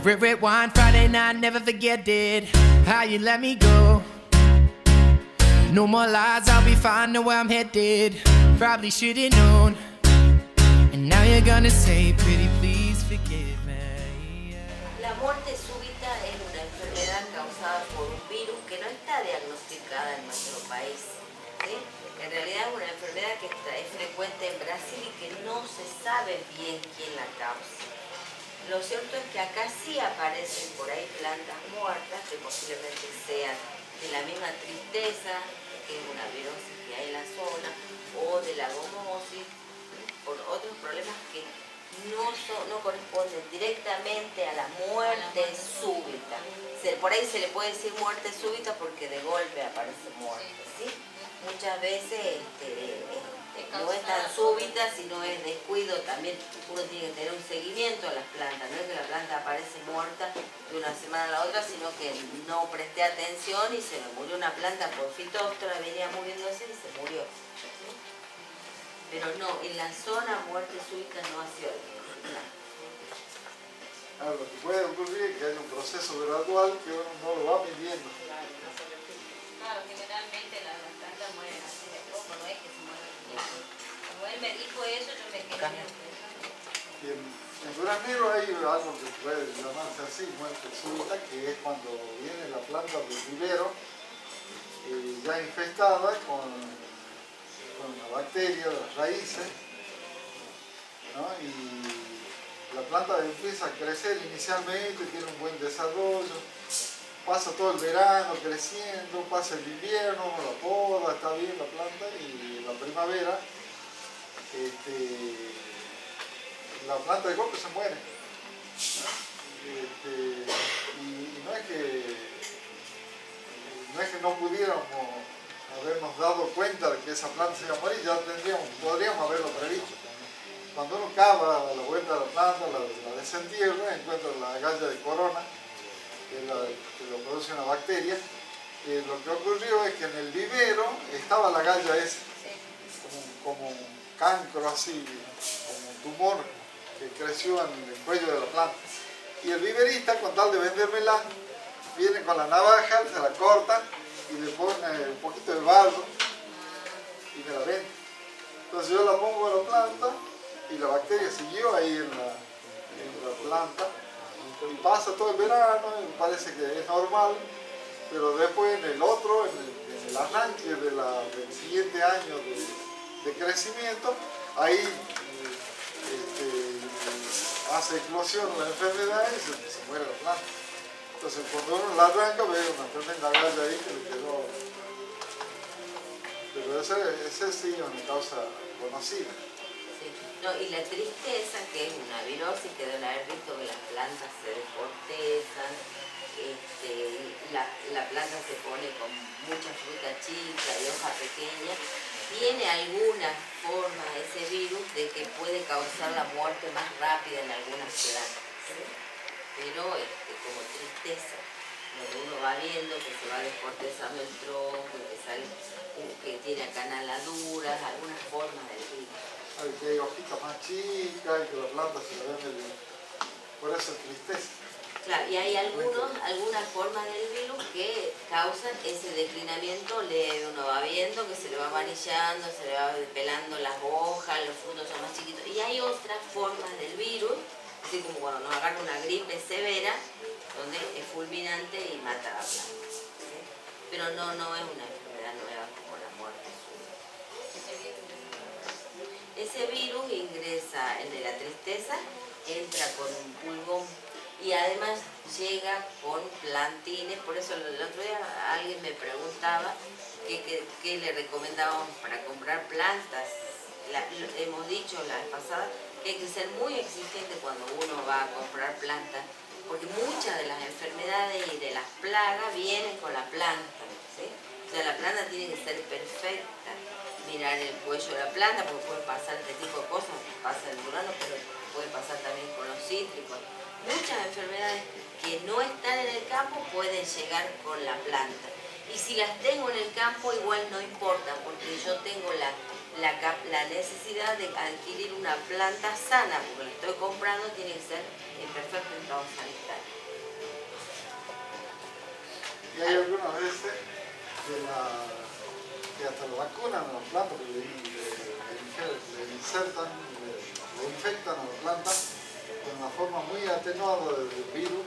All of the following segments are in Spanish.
Red, red wine, Friday night, never forget it. How you let me go. No more lies, I'll be fine, know where I'm headed. Probably should've known. And now you're gonna say, pretty please forgive me. La muerte súbita es una enfermedad causada por un virus que no está diagnosticada en nuestro país, ¿sí? En realidad es una enfermedad que es frecuente en Brasil y que no se sabe bien quién la causa. Lo cierto es que acá sí aparecen por ahí plantas muertas que posiblemente sean de la misma tristeza, que es una virosis que hay en la zona, o de la gomosis, por otros problemas que no corresponden directamente a la muerte súbita. Por ahí se le puede decir muerte súbita porque de golpe aparece muerte, ¿sí? Muchas veces no es tan súbita, sino es descuido. También uno tiene que tener un seguimiento a las plantas. No es que la planta aparece muerta de una semana a la otra, sino que no presté atención y se me murió una planta por fitóptora, venía muriéndose y se murió. Pero no, en la zona muerte súbita no ha sido diagnosticada. Lo que puede ocurrir es que hay un proceso gradual que uno no lo va midiendo. Claro, generalmente las plantas mueren así de poco, no es que se mueren. Como él me dijo eso, yo me quedé. Y en Durazno hay algo que puede llamarse así, muerte súbita, que es cuando viene la planta del vivero ya infestada con la bacteria de las raíces, ¿no? Y la planta empieza a crecer inicialmente, tiene un buen desarrollo, pasa todo el verano creciendo, pasa el invierno, la poda, está bien la planta, y en la primavera la planta de golpe se muere. Y no es que no pudiéramos habernos dado cuenta de que esa planta se iba a morir, ya podríamos haberlo previsto. Cuando uno cava a la vuelta de la planta, la desentierra, encuentra la galla de corona, que lo produce una bacteria. Lo que ocurrió es que en el vivero estaba la galla esa, como un cancro así, como un tumor que creció en el cuello de la planta. Y el viverista, con tal de vendérmela, viene con la navaja, se la corta y le pone un poquito de barro y me la vende. Entonces yo la pongo en la planta y la bacteria siguió ahí en la planta y pasa todo el verano y parece que es normal, pero después en el arranque del siguiente año de crecimiento, ahí hace eclosión la enfermedad y se muere la planta. Entonces cuando uno la arranca ve una tremenda galla ahí que le quedó. Pero ese sí es una causa conocida. Sí. No, y la tristeza, que es una virosis que deben haber visto que las plantas se descortezan, la planta se pone con mucha fruta chica y hoja pequeña, tiene alguna forma ese virus de que puede causar la muerte más rápida en algunas plantas, ¿sí? Pero como tristeza, donde uno va viendo que se va descortezando el tronco, que tiene acanaladuras, algunas formas del virus. Que hay hojitas más chicas y que la planta se le ve medio. Por eso es tristeza. Claro, y hay algunas formas del virus que causan ese declinamiento leve. Uno va viendo que se le va amarillando, se le va pelando las hojas, los frutos son más chiquitos. Y hay otras formas del virus, así como cuando nos agarra una gripe severa, donde es fulminante y mata a la planta, ¿sí? Pero no es una enfermedad nueva como la muerte súbita. Ese virus ingresa, el de la tristeza, entra con un pulgón y además llega con plantines. Por eso el otro día alguien me preguntaba qué le recomendábamos para comprar plantas. Hemos dicho la vez pasada que hay que ser muy exigente cuando uno va a comprar plantas, porque muchas de las enfermedades y de las plagas vienen con la planta, ¿sí? O sea, la planta tiene que ser perfecta, mirar el cuello de la planta, porque puede pasar este tipo de cosas, pasa el durazno, pero puede pasar también con los cítricos. Muchas enfermedades que no están en el campo pueden llegar con la planta. Y si las tengo en el campo, igual no importa, porque yo tengo la necesidad de adquirir una planta sana, porque la estoy comprando, tiene que ser en perfecto estado sanitario. que hay algunas veces que hasta lo vacunan a la planta, porque le insertan, le infectan a la planta con una forma muy atenuada del virus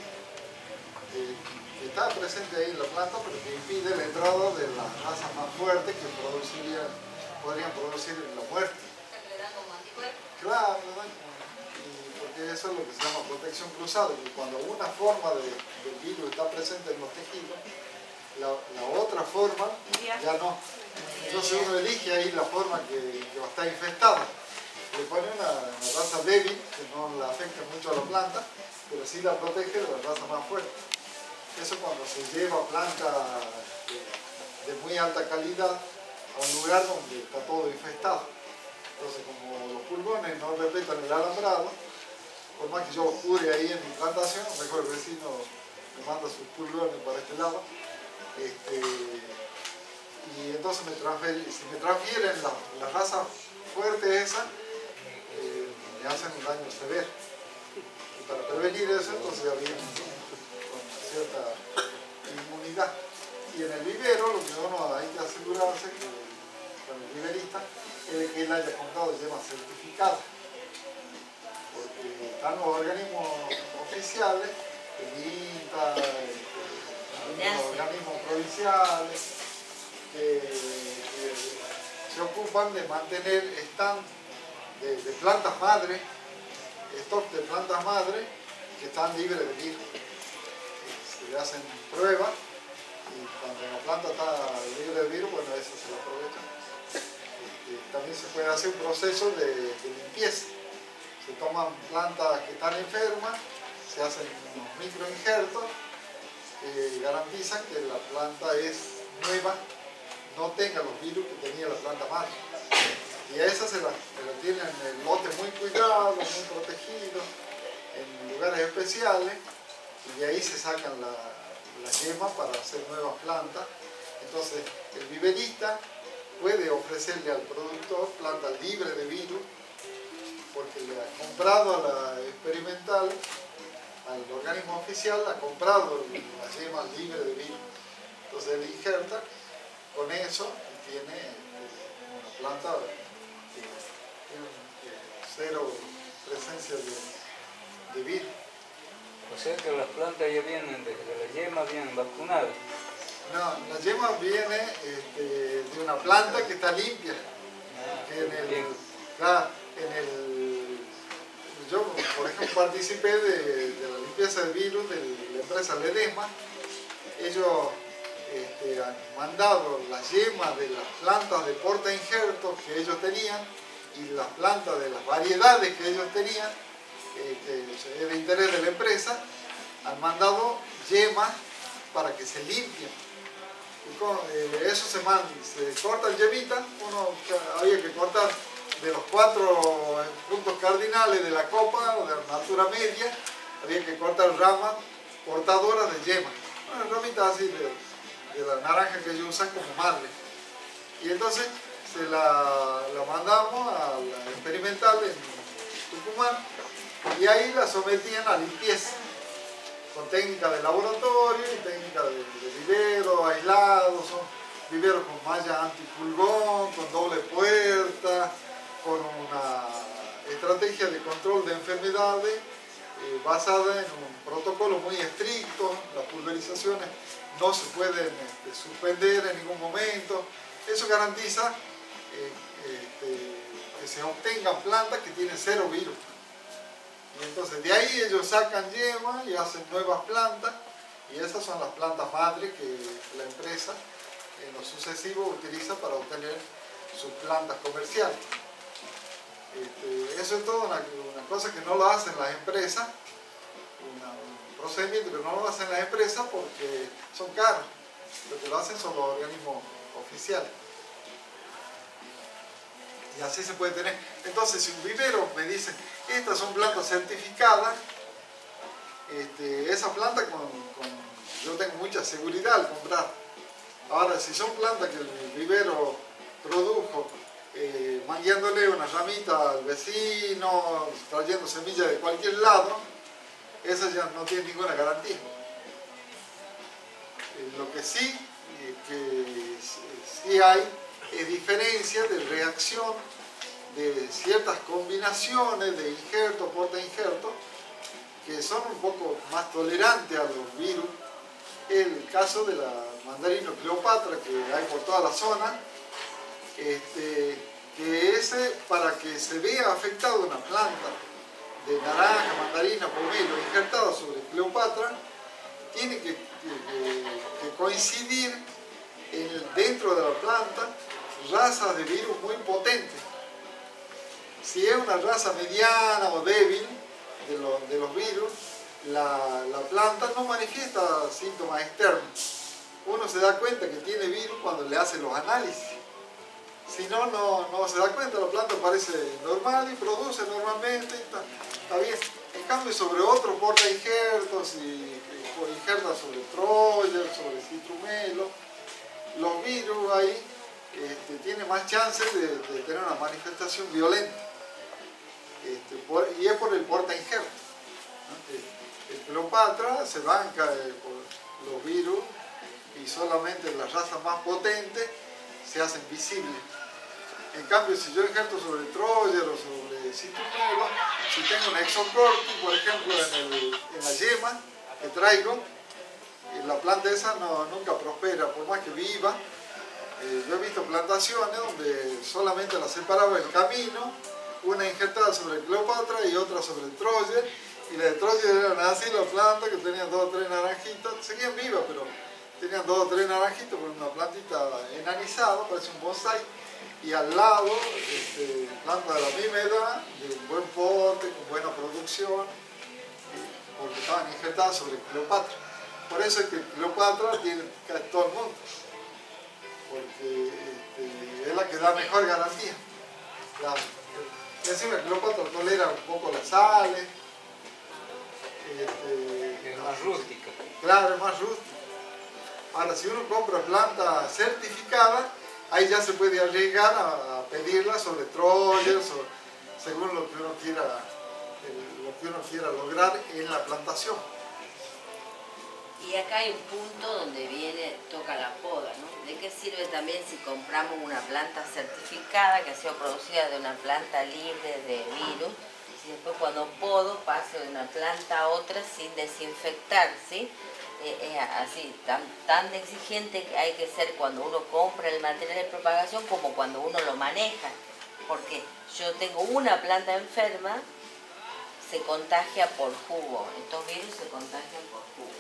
que está presente ahí en la planta, pero que impide la entrada de las razas más fuertes que podrían producir la muerte. Le dan como anticuerpos. Claro, porque eso es lo que se llama protección cruzada, que cuando una forma del virus está presente en los tejidos, la otra forma ya no. Entonces uno elige ahí la forma que va a estar infestada. Le pone una raza débil que no la afecta mucho a la planta, pero sí la protege de la raza más fuerte. Eso cuando se lleva planta de muy alta calidad a un lugar donde está todo infestado. Entonces, como los pulgones no respetan el alambrado, por más que yo cure ahí en mi plantación, mejor el vecino me manda sus pulgones para este lado. Y entonces si me transfieren la raza fuerte esa, me hacen un daño severo. Y para prevenir eso, entonces ya vienen con cierta inmunidad. Y en el vivero, lo que uno hay que asegurarse con el viverista es de que él haya comprado yemas certificadas. Porque están los organismos oficiales, el INTA, los organismos provinciales, que se ocupan de mantener stand de plantas madre, stock de plantas madre que están libres de virus. Se le hacen pruebas y cuando la planta está libre de virus, bueno, eso se lo aprovechan. También se puede hacer un proceso de limpieza. Se toman plantas que están enfermas, se hacen unos microinjertos que garantizan que la planta es nueva, no tenga los virus que tenía la planta madre. Y a esas se la tienen en el lote muy cuidado, muy protegido, en lugares especiales, y de ahí se sacan las yemas para hacer nuevas plantas. Entonces, el viverista puede ofrecerle al productor plantas libres de virus, porque le ha comprado a la experimental, al organismo oficial, ha comprado las yemas libres de virus. Entonces él injerta con eso y tiene una planta que tiene cero presencia de virus. O sea que las plantas ya vienen, desde las yemas vienen vacunadas. No, la yema viene de una planta que está limpia. Que yo, por ejemplo, participé de la limpieza de virus de la empresa Ledesma. Ellos han mandado las yemas de las plantas de porta injertos que ellos tenían y las plantas de las variedades que ellos tenían, que es de interés de la empresa, han mandado yemas para que se limpien. Y con eso se cortan yemitas, había que cortar de los 4 puntos cardinales de la copa, o de la altura media, había que cortar ramas portadoras de yemas. Una ramita así de la naranja que ellos usan como madre. Y entonces se la mandamos a la experimental en Tucumán y ahí la sometían a limpieza con técnica de laboratorio y técnica de vivero aislado. Son viveros con malla antipulgón, con doble puerta, con una estrategia de control de enfermedades basada en un protocolo muy estricto. Las pulverizaciones no se pueden suspender en ningún momento. Eso garantiza que se obtengan plantas que tienen 0 virus. Y entonces de ahí ellos sacan yemas y hacen nuevas plantas, y esas son las plantas madres que la empresa en lo sucesivo utiliza para obtener sus plantas comerciales. Eso es toda una cosa que no lo hacen las empresas, un procedimiento que no lo hacen las empresas porque son caros. Lo que lo hacen son los organismos oficiales. Y así se puede tener. Entonces, si un vivero me dice, estas son plantas certificadas, esa planta yo tengo mucha seguridad al comprar. Ahora, si son plantas que el vivero produjo, mandándole una ramita al vecino, trayendo semillas de cualquier lado, esas ya no tienen ninguna garantía. Lo que sí, sí hay es diferencia de reacción de ciertas combinaciones de injertos, porta-injertos, que son un poco más tolerantes a los virus. El caso de la mandarino Cleopatra, que hay por toda la zona, que ese, para que se vea afectada una planta de naranja, mandarina, pomelo, injertada sobre Cleopatra, tiene que coincidir dentro de la planta razas de virus muy potentes. Si es una raza mediana o débil de los virus, la planta no manifiesta síntomas externos. Uno se da cuenta que tiene virus cuando le hace los análisis. Si no, no se da cuenta, la planta parece normal y produce normalmente, está bien. En cambio, sobre otros porta-injertos y injertas sobre Troyer, sobre citrumelo, los virus ahí tienen más chances de tener una manifestación violenta. Y es por el porta-injerto, ¿no? El Cleopatra se banca por los virus y solamente las razas más potentes se hacen visibles. En cambio, si yo injerto sobre Troyer o sobre citrumelo, si tengo un exocorti, por ejemplo, en la yema que traigo, la planta esa nunca prospera, por más que viva. Yo he visto plantaciones donde solamente la separaba el camino, una injertada sobre Cleopatra y otra sobre Troyer, y la de Troyer eran así las plantas que tenían 2 o 3 naranjitas, seguían vivas, pero tenían 2 o 3 naranjitos con una plantita enanizada, parece un bonsai, y al lado plantas de la misma edad, de buen porte, con buena producción, porque estaban injertadas sobre Cleopatra. Por eso es que Cleopatra tiene casi todo el mundo, porque es la que da mejor garantía. Y encima Cleopatra tolera un poco las sales. Es más rústica. Claro, es más rústica. Ahora, si uno compra planta certificada, ahí ya se puede arriesgar a pedirla sobre Troyer, según lo que uno quiera lograr en la plantación. Y acá hay un punto donde toca la poda, ¿no? ¿De qué sirve también si compramos una planta certificada que ha sido producida de una planta libre de virus, si después cuando podo paso de una planta a otra sin desinfectar, ¿sí? Es así, tan exigente que hay que ser cuando uno compra el material de propagación como cuando uno lo maneja, porque yo tengo una planta enferma, se contagia por jugo, estos virus se contagian por jugo.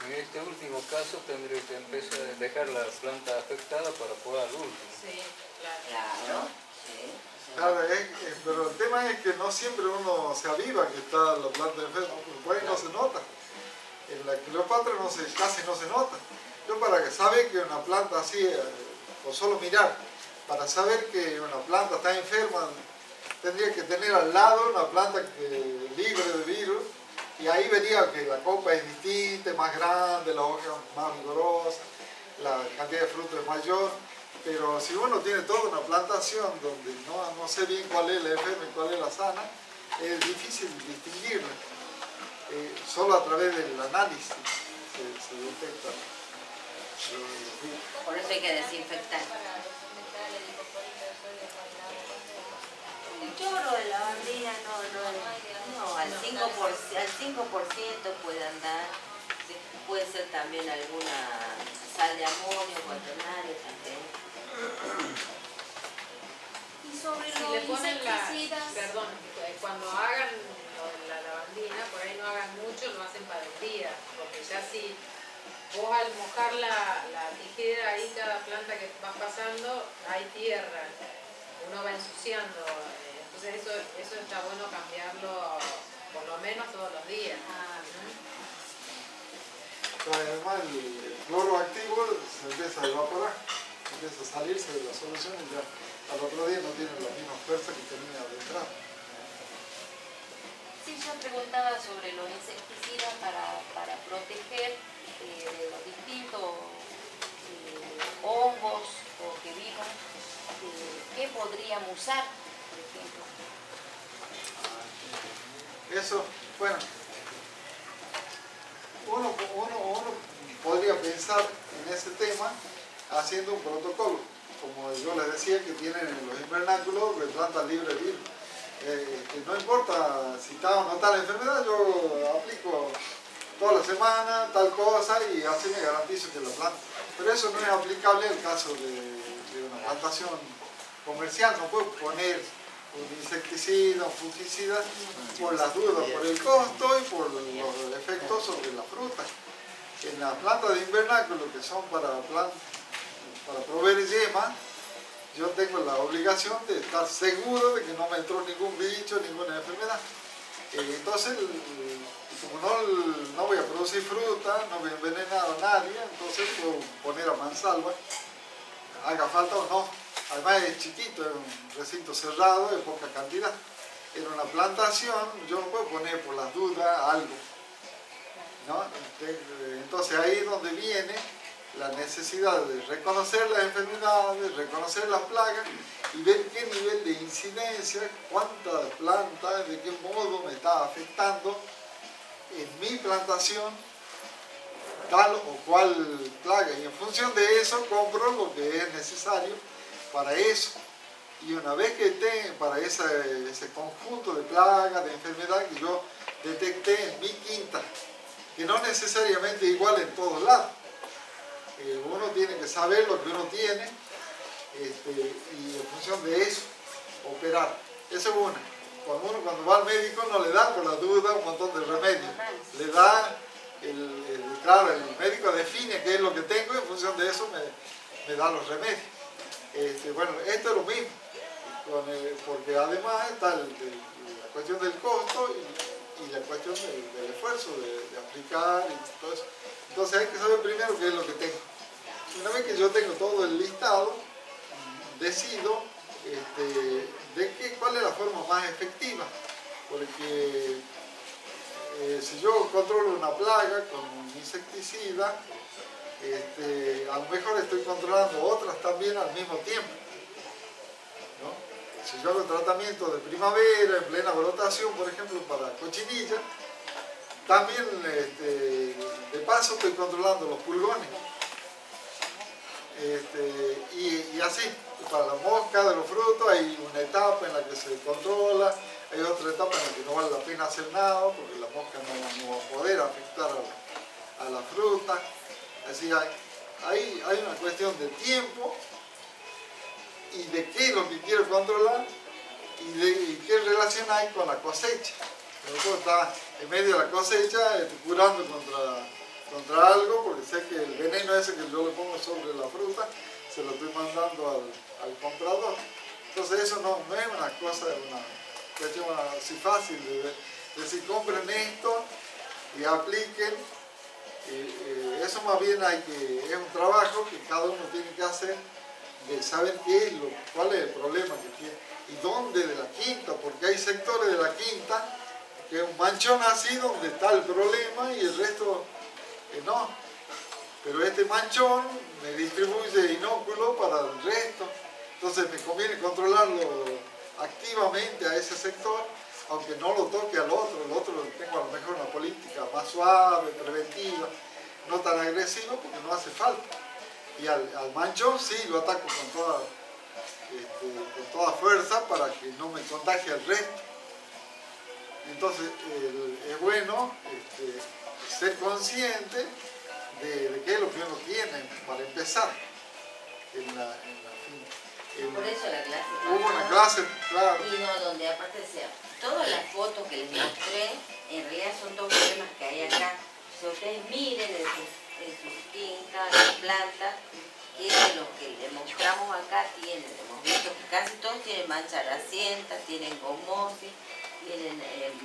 En este último caso tendría que empezar a dejar la planta afectada para podar al último. Sí, claro. Claro, sí. Claro, pero el tema es que no siempre uno se aviva que está la planta enferma, porque por ahí no se nota. En la Cleopatra casi no se nota. Yo para saber que una planta así, o solo mirar, para saber que una planta está enferma, tendría que tener al lado una planta libre de virus, y ahí vería que la copa es distinta, es más grande, la hoja es más vigorosa, la cantidad de frutos es mayor. Pero si uno tiene toda una plantación donde no sé bien cuál es la enferma y cuál es la sana, es difícil distinguirla. Solo a través del análisis se detecta. Por eso hay que desinfectar. El chorro de lavandina no, al 5% puede andar. Puede ser también alguna sal de amonio, cuaternario también. Y sobre Si los le ponen insecticidas, cuando hagan lo de la lavandina, por ahí no hagan mucho, lo hacen para el día, porque ya si vos al mojar la tijera ahí cada planta que vas pasando, hay tierra, uno va ensuciando, entonces eso está bueno cambiarlo por lo menos todos los días. Además el cloro activo se empieza a evaporar, empieza a salirse de la solución y ya al otro día no tiene la misma fuerza que tenía de entrada. sí, yo preguntaba sobre los insecticidas para proteger de los distintos hongos o que vivan, ¿qué podríamos usar, por ejemplo? Eso, bueno, uno podría podría pensar en ese tema haciendo un protocolo, como yo les decía que tienen en los invernáculos de plantas libres de virus. Que no importa si está o no está la enfermedad, yo aplico toda la semana tal cosa y así me garantizo que la planta. Pero eso no es aplicable al caso de una plantación comercial. No puedo poner un insecticida, un fungicida por las dudas, por el costo y por los efectos sobre la fruta. En las plantas de invernáculo que son para proveer yema, yo tengo la obligación de estar seguro de que no me entró ningún bicho, ninguna enfermedad. Entonces, como no voy a producir fruta, no voy a envenenar a nadie, entonces puedo poner a mansalva, haga falta o no. Además es chiquito, es un recinto cerrado, de poca cantidad. En una plantación yo no puedo poner por las dudas algo, ¿no? Entonces ahí es donde viene la necesidad de reconocer las enfermedades, reconocer las plagas y ver qué nivel de incidencia, cuántas plantas, de qué modo me está afectando en mi plantación tal o cual plaga. Y en función de eso compro lo que es necesario para eso. Y una vez que esté para ese conjunto de plagas, de enfermedades que yo detecté en mi quinta, que no necesariamente igual en todos lados, uno tiene que saber lo que uno tiene y en función de eso operar. Eso es una. Cuando va al médico no le da por la duda un montón de remedios. Le da, claro, el médico define qué es lo que tengo y en función de eso me da los remedios. Bueno, esto es lo mismo, porque además está la cuestión del costo y la cuestión del esfuerzo de aplicar y todo eso. Entonces hay que saber primero qué es lo que tengo. Una vez que yo tengo todo el listado, decido cuál es la forma más efectiva. Porque si yo controlo una plaga con un insecticida, a lo mejor estoy controlando otras también al mismo tiempo, ¿no? Si yo hago tratamiento de primavera, en plena brotación, por ejemplo, para cochinilla, también de paso estoy controlando los pulgones. Y así, para la mosca de los frutos hay una etapa en la que se controla, hay otra etapa en la que no vale la pena hacer nada, porque la mosca no va a poder afectar a la fruta. Así hay una cuestión de tiempo y de qué es lo que quiero controlar y qué relación hay con la cosecha. Nosotros está en medio de la cosecha curando contra algo, porque sé que el veneno ese que yo le pongo sobre la fruta se lo estoy mandando al comprador. Entonces eso no es una cosa, una cuestión así fácil de decir compren esto y apliquen. Eso más bien es un trabajo que cada uno tiene que hacer de saber cuál es el problema que tiene y dónde de la quinta, porque hay sectores de la quinta que es un manchón así donde está el problema y el resto no. Pero este manchón me distribuye inóculo para el resto, entonces me conviene controlarlo activamente a ese sector, aunque no lo toque al otro. El otro tengo a lo mejor una política más suave, preventiva, no tan agresiva porque no hace falta. Y al manchón sí lo ataco con toda fuerza para que no me contagie al resto. Entonces es bueno ser consciente de qué es lo que uno tiene para empezar Por eso la clase. Hubo una clase, claro. Y no, donde aparte todas las fotos que les mostré, en realidad son dos problemas que hay acá. Si ustedes miren en sus quintas, las plantas, que de los que les mostramos acá tienen, hemos visto que casi todos tienen mancha grasienta, tienen gomosis, tienen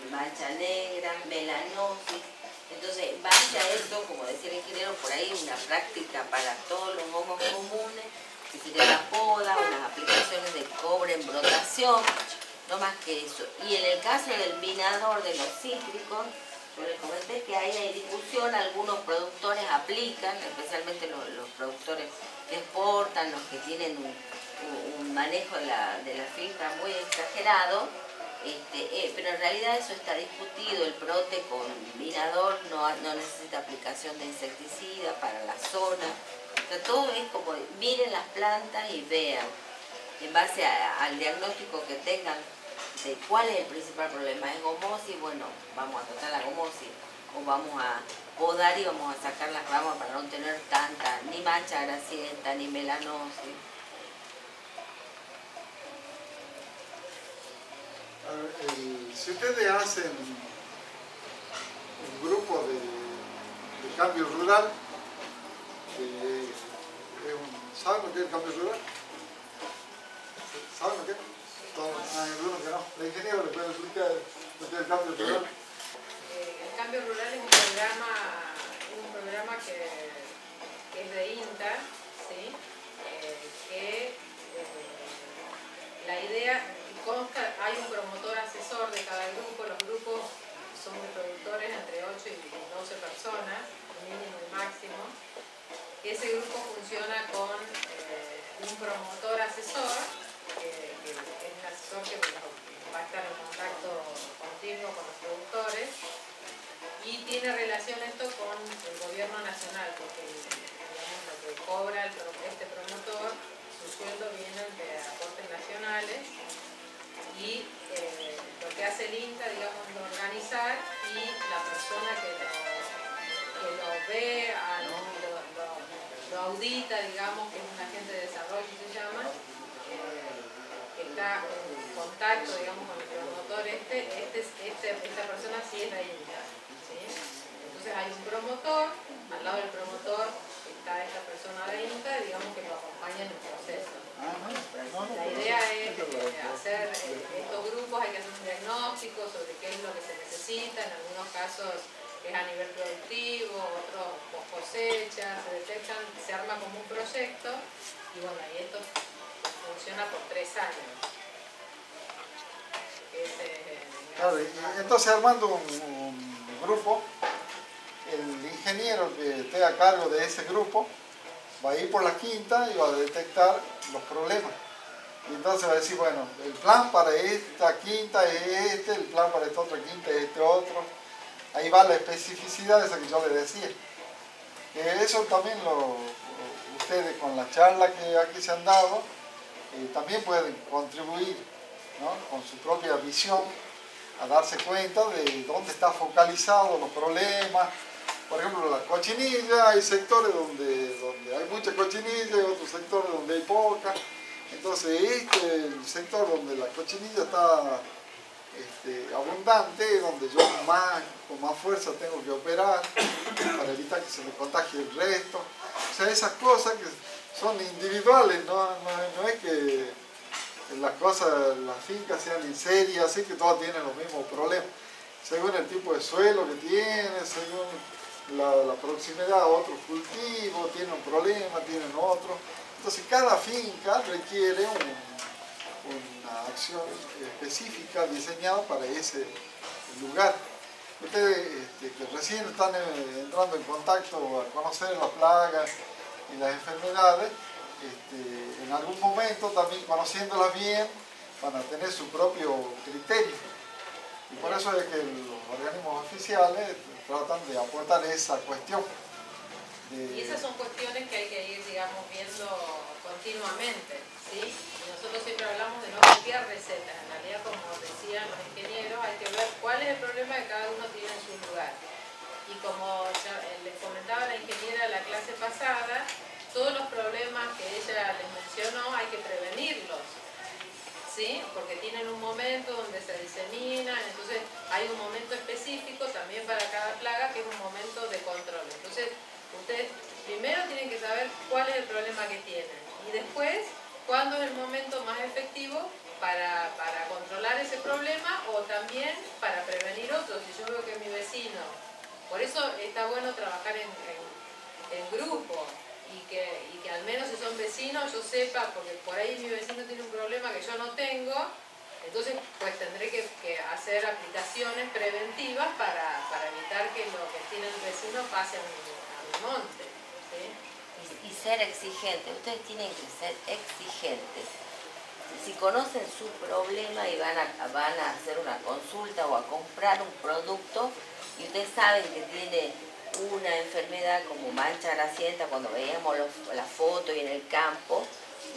mancha negra, melanosis. Entonces, base a esto, como decía el ingeniero, por ahí una práctica para todos los hongos comunes, que sería la poda, unas aplicaciones de cobre en brotación, no más que eso. Y en el caso del minador de los cítricos, yo les comenté que ahí hay discusión, algunos productores aplican, especialmente los productores que exportan, los que tienen un manejo de la finca muy exagerado, Pero en realidad eso está discutido, el PROTE con vinador no necesita aplicación de insecticida para la zona. O sea, todo es como, miren las plantas y vean, en base al diagnóstico que tengan, de cuál es el principal problema. ¿Es gomosis? Bueno, vamos a tratar la gomosis, o vamos a podar y vamos a sacar las ramas para no tener tanta, ni mancha grasienta, ni melanosis. Si ustedes hacen un grupo de cambio rural, ¿saben lo que es el cambio rural? ¿Saben lo que es? Hay algunos que no. La ingeniera le puede explicar lo que es el cambio rural. El cambio rural es un programa que es de INTA, ¿sí? La idea consta, hay un promotor asesor de cada grupo. Los grupos son de productores entre 8 y 12 personas, mínimo y máximo. Ese grupo funciona con un promotor asesor, que es un asesor que va a estar en contacto continuo con los productores, y tiene relación esto con el gobierno nacional, porque digamos, lo que cobra este promotor, su sueldo viene de aportes nacionales, y lo que hace el INTA, digamos, es organizar, y la persona que lo ve, lo audita, digamos, que es un agente de desarrollo, se llama, que está en contacto, digamos, con el promotor esta persona sí es la INTA, ¿sí? Entonces hay un promotor, al lado del promotor está esta persona de INTA, digamos, que lo acompaña en el proceso. La idea es hacer estos grupos, hay que hacer un diagnóstico sobre qué es lo que se necesita, en algunos casos es a nivel productivo, otros post cosecha, se detectan, se arma como un proyecto, y bueno, y esto funciona por 3 años. Claro, entonces armando un grupo, el ingeniero que esté a cargo de ese grupo va a ir por la quinta y va a detectar los problemas. Y entonces va a decir, bueno, el plan para esta quinta es este, el plan para esta otra quinta es este otro. Ahí va la especificidad esa que yo les decía. Eso también ustedes con la charla que aquí se han dado, también pueden contribuir, ¿no?, con su propia visión a darse cuenta de dónde están focalizados los problemas. Por ejemplo, la cochinilla, hay sectores donde hay mucha cochinilla y otros sectores donde hay poca. Entonces el sector donde la cochinilla está abundante, donde yo con más fuerza tengo que operar para evitar que se me contagie el resto. O sea, esas cosas que son individuales, no es que las fincas sean en serie, así que todas tienen los mismos problemas. Según el tipo de suelo que tiene, según la proximidad a otros cultivos, tiene un problema, tienen otro. Entonces cada finca requiere una acción específica diseñada para ese lugar. Ustedes que recién están entrando en contacto a conocer las plagas y las enfermedades, en algún momento también conociéndolas bien van a tener su propio criterio. Y por eso es que los organismos oficiales tratan de aportar esa cuestión. Y esas son cuestiones que hay que ir, digamos, viendo continuamente, ¿sí? Y nosotros siempre hablamos de no copiar recetas. En realidad, como decían los ingenieros, hay que ver cuál es el problema que cada uno tiene en su lugar. Y como ya les comentaba la ingeniera en la clase pasada, todos los problemas que ella les mencionó hay que prevenirlos, ¿sí? Porque tienen un momento donde se diseminan, entonces hay un momento específico también para cada plaga que es un momento de control. Entonces, ustedes primero tienen que saber cuál es el problema que tienen y después cuándo es el momento más efectivo para controlar ese problema o también para prevenir otros. Si yo veo que mi vecino, por eso está bueno trabajar en grupo y que al menos si son vecinos yo sepa, porque por ahí mi vecino tiene un problema que yo no tengo, entonces pues tendré que hacer aplicaciones preventivas para evitar que lo que tiene el vecino pase a mi monte, ¿sí? Y ser exigentes, ustedes tienen que ser exigentes, si conocen su problema y van a hacer una consulta o a comprar un producto y ustedes saben que tiene una enfermedad como mancha grasienta, cuando veíamos la foto y en el campo,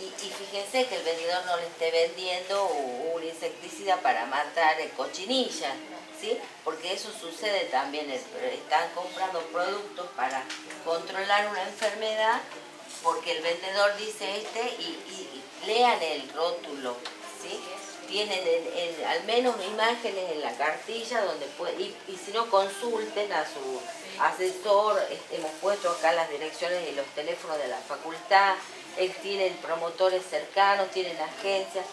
y fíjense que el vendedor no le esté vendiendo un insecticida para matar cochinillas, ¿sí? Porque eso sucede también, están comprando productos para controlar una enfermedad porque el vendedor dice y lean el rótulo, ¿sí? Tienen al menos imágenes en la cartilla donde y si no, consulten a su asesor. Hemos puesto acá las direcciones y los teléfonos de la facultad, tienen promotores cercanos, tienen agencias.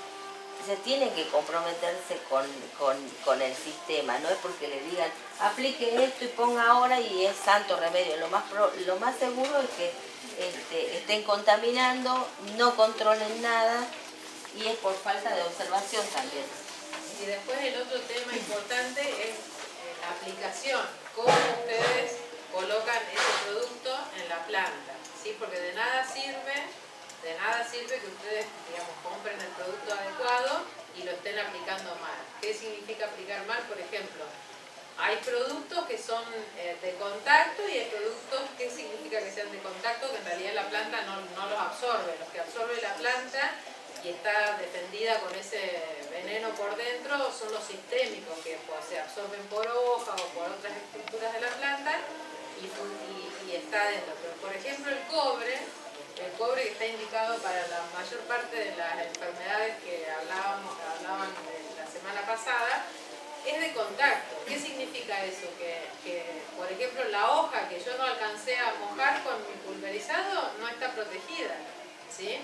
Se tienen que comprometerse con el sistema, no es porque le digan aplique esto y ponga ahora y es santo remedio. Lo más seguro es que estén contaminando, no controlen nada, y es por falta de observación también. Y después el otro tema importante es la aplicación, cómo ustedes colocan ese producto en la planta, ¿sí? Porque de nada sirve que ustedes, digamos, compren el producto adecuado y lo estén aplicando mal. ¿Qué significa aplicar mal? Por ejemplo, hay productos que son de contacto y hay productos que significa que sean de contacto que en realidad la planta no los absorbe. Los que absorbe la planta y está defendida con ese veneno por dentro son los sistémicos, que pues, se absorben por hoja o por otras estructuras de la planta y está dentro. Pero por ejemplo el cobre que está indicado para la mayor parte de las enfermedades que hablaban la semana pasada, es de contacto. ¿Qué significa eso? Que, por ejemplo, la hoja que yo no alcancé a mojar con mi pulverizado no está protegida, ¿sí?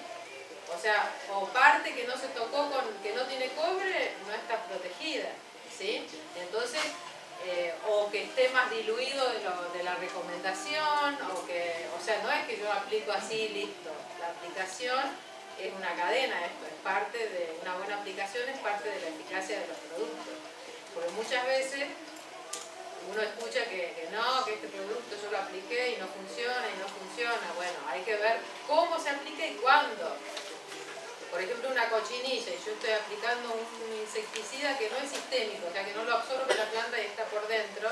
O sea, o parte que no se tocó que no tiene cobre no está protegida, ¿sí? Entonces, o que esté más diluido de la recomendación, o sea, no es que yo aplico así listo. La aplicación es una cadena, esto es parte de una buena aplicación, es parte de la eficacia de los productos. Porque muchas veces uno escucha que este producto yo lo apliqué y no funciona. Bueno, hay que ver cómo se aplica y cuándo. Por ejemplo, una cochinilla y yo estoy aplicando un insecticida que no es sistémico, o sea que no lo absorbe la planta y está por dentro.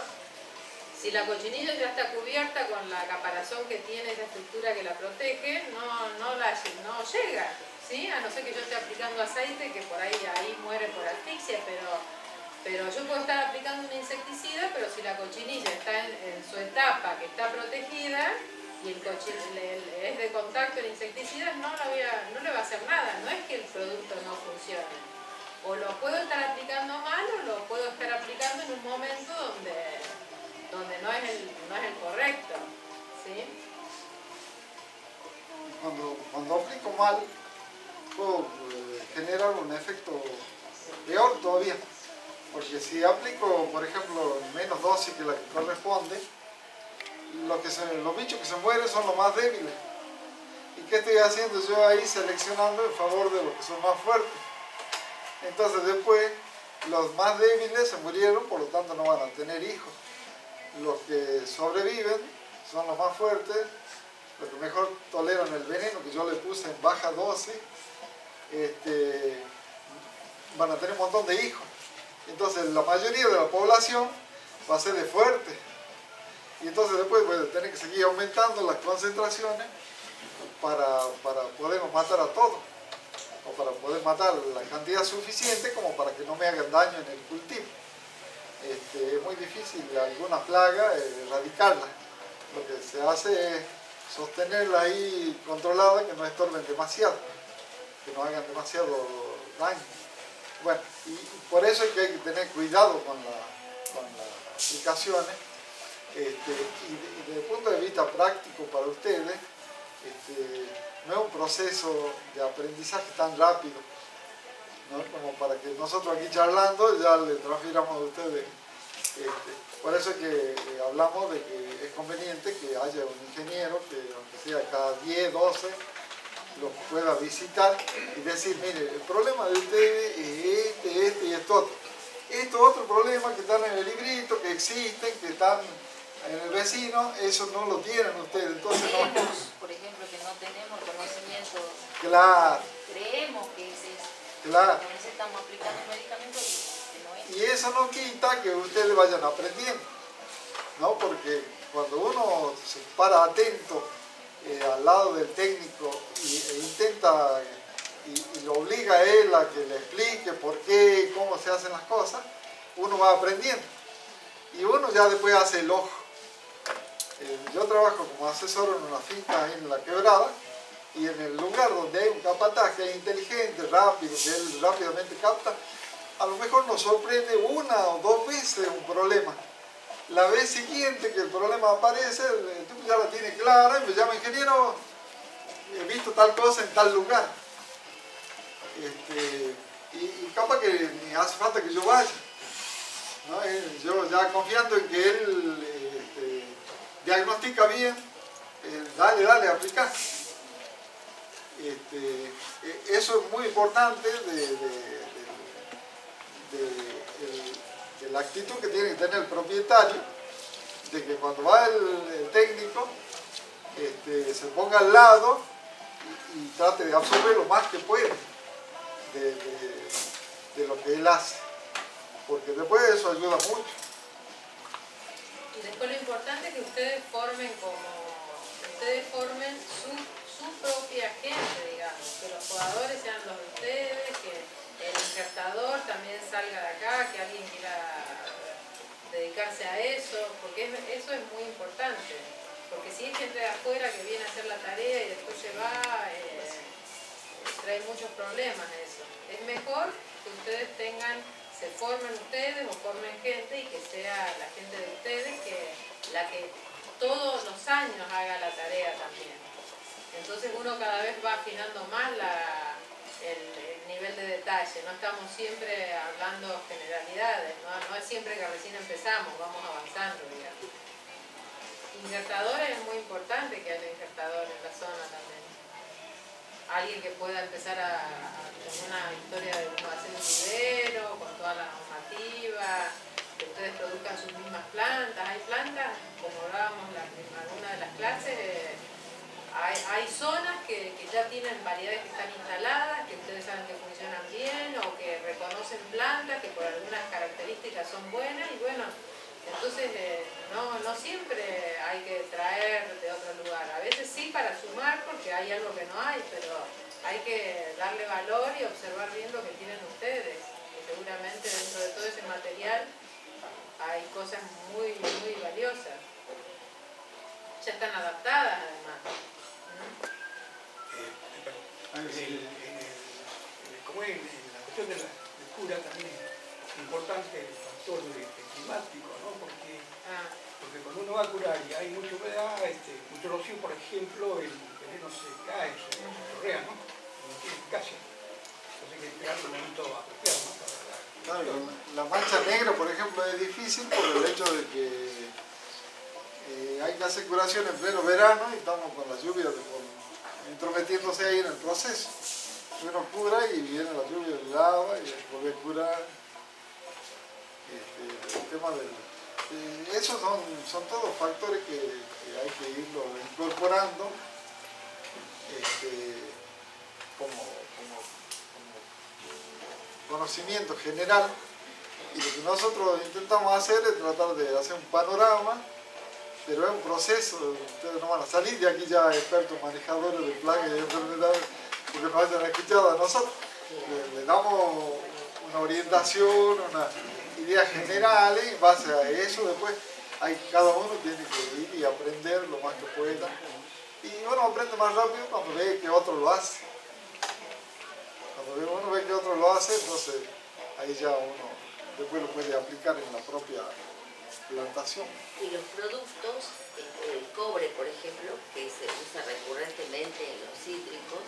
Si la cochinilla ya está cubierta con la caparazón que tiene esa estructura que la protege, no llega, ¿sí? A no ser que yo esté aplicando aceite, que por ahí muere por asfixia, pero yo puedo estar aplicando un insecticida, pero si la cochinilla está en su etapa que está protegida, y es de contacto el insecticida, no le va a hacer nada. No es que el producto no funcione. O lo puedo estar aplicando mal o lo puedo estar aplicando en un momento donde no es el correcto, ¿sí? Cuando aplico mal, puedo generar un efecto peor todavía. Porque si aplico, por ejemplo, menos dosis que la que corresponde, los bichos que se mueren son los más débiles. ¿Y qué estoy haciendo yo ahí? Seleccionando en favor de los que son más fuertes. Entonces después los más débiles se murieron, por lo tanto no van a tener hijos. Los que sobreviven son los más fuertes, los que mejor toleran el veneno que yo le puse en baja dosis, van a tener un montón de hijos. Entonces la mayoría de la población va a ser de fuerte. Y entonces después voy a tener que seguir aumentando las concentraciones para poder matar a todos. O para poder matar la cantidad suficiente como para que no me hagan daño en el cultivo. Es muy difícil alguna plaga erradicarla. Lo que se hace es sostenerla ahí controlada, que no estorben demasiado, que no hagan demasiado daño. Bueno, y por eso es que hay que tener cuidado con las aplicaciones. Y desde el punto de vista práctico para ustedes, no es un proceso de aprendizaje tan rápido, ¿no? Como para que nosotros aquí charlando ya le transfiramos a ustedes. Por eso es que hablamos de que es conveniente que haya un ingeniero que, aunque sea cada 10, 12, los pueda visitar y decir, mire, el problema de ustedes es este y esto otro. Estos otros problemas que están en el librito, que existen, que están en el vecino, eso no lo tienen ustedes. Entonces creemos, por ejemplo, que no tenemos conocimiento. Claro. Creemos que es eso. Claro. A veces estamos aplicando medicamentos que no es. Y eso no quita que ustedes vayan aprendiendo, ¿no? Porque cuando uno se para atento al lado del técnico e intenta y lo obliga a él a que le explique por qué y cómo se hacen las cosas, uno va aprendiendo. Y uno ya después hace el ojo. Yo trabajo como asesor en una finca en La Quebrada, y en el lugar donde hay un capataz que es inteligente, rápido, que él rápidamente capta, a lo mejor nos sorprende una o dos veces un problema. La vez siguiente que el problema aparece, el tipo ya la tiene clara y me llama: ingeniero, he visto tal cosa en tal lugar. Y capaz que ni hace falta que yo vaya, ¿no? Yo ya confiando en que él diagnostica bien, dale, aplicar. Eso es muy importante de la actitud que tiene que tener el propietario, de que cuando va el técnico se ponga al lado y trate de absorber lo más que puede de lo que él hace, porque después eso ayuda mucho. Y después lo importante es que ustedes formen su propia gente, digamos, que los jugadores sean los de ustedes, que el insertador también salga de acá, que alguien quiera dedicarse a eso, porque eso es muy importante, porque si hay gente de afuera que viene a hacer la tarea y después se va, trae muchos problemas eso. Es mejor que ustedes se formen ustedes o formen gente y que sea la gente de ustedes la que todos los años haga la tarea también. Entonces uno cada vez va afinando más el nivel de detalle, no estamos siempre hablando generalidades, no es siempre que recién empezamos, vamos avanzando, digamos. Injertadores es muy importante que haya injertadores en la zona también. Alguien que pueda empezar con una historia de cómo hacer un vivero, con toda la normativa, que ustedes produzcan sus mismas plantas. Hay plantas, como hablábamos en alguna de las clases, hay zonas que ya tienen variedades que están instaladas, que ustedes saben que funcionan bien, o que reconocen plantas que por algunas características son buenas, y bueno, entonces no siempre hay que traer de otro lugar. A veces sí para sumar porque hay algo que no hay, pero hay que darle valor y observar bien lo que tienen ustedes. Y seguramente dentro de todo ese material hay cosas muy, muy valiosas. Ya están adaptadas además. Como en la cuestión de la cura también es importante el factor climático, ¿no? Porque cuando uno va a curar y hay mucha humedad, mucho rocío, por ejemplo, el veneno se cae, se chorrea, ¿no? No tiene eficacia. Entonces hay que esperar un momento apropiado, ¿no? Claro, la mancha negra, por ejemplo, es difícil por el hecho de que hay que hacer curación en pleno verano y estamos con las lluvias intrometiéndose ahí en el proceso. Uno cura y viene la lluvia del agua y vuelve a curar. El tema esos son todos factores que hay que irlo incorporando como conocimiento general, y lo que nosotros intentamos hacer es tratar de hacer un panorama, pero es un proceso. Ustedes no van a salir de aquí ya expertos manejadores de plagas y enfermedades porque nos hayan escuchado a nosotros. Le damos una orientación, una ideas generales, y en base a eso después cada uno tiene que ir y aprender lo más que pueda, y uno aprende más rápido cuando ve que otro lo hace. Cuando uno ve que otro lo hace, entonces ahí ya uno después lo puede aplicar en la propia plantación. Y los productos, el cobre por ejemplo, que se usa recurrentemente en los cítricos,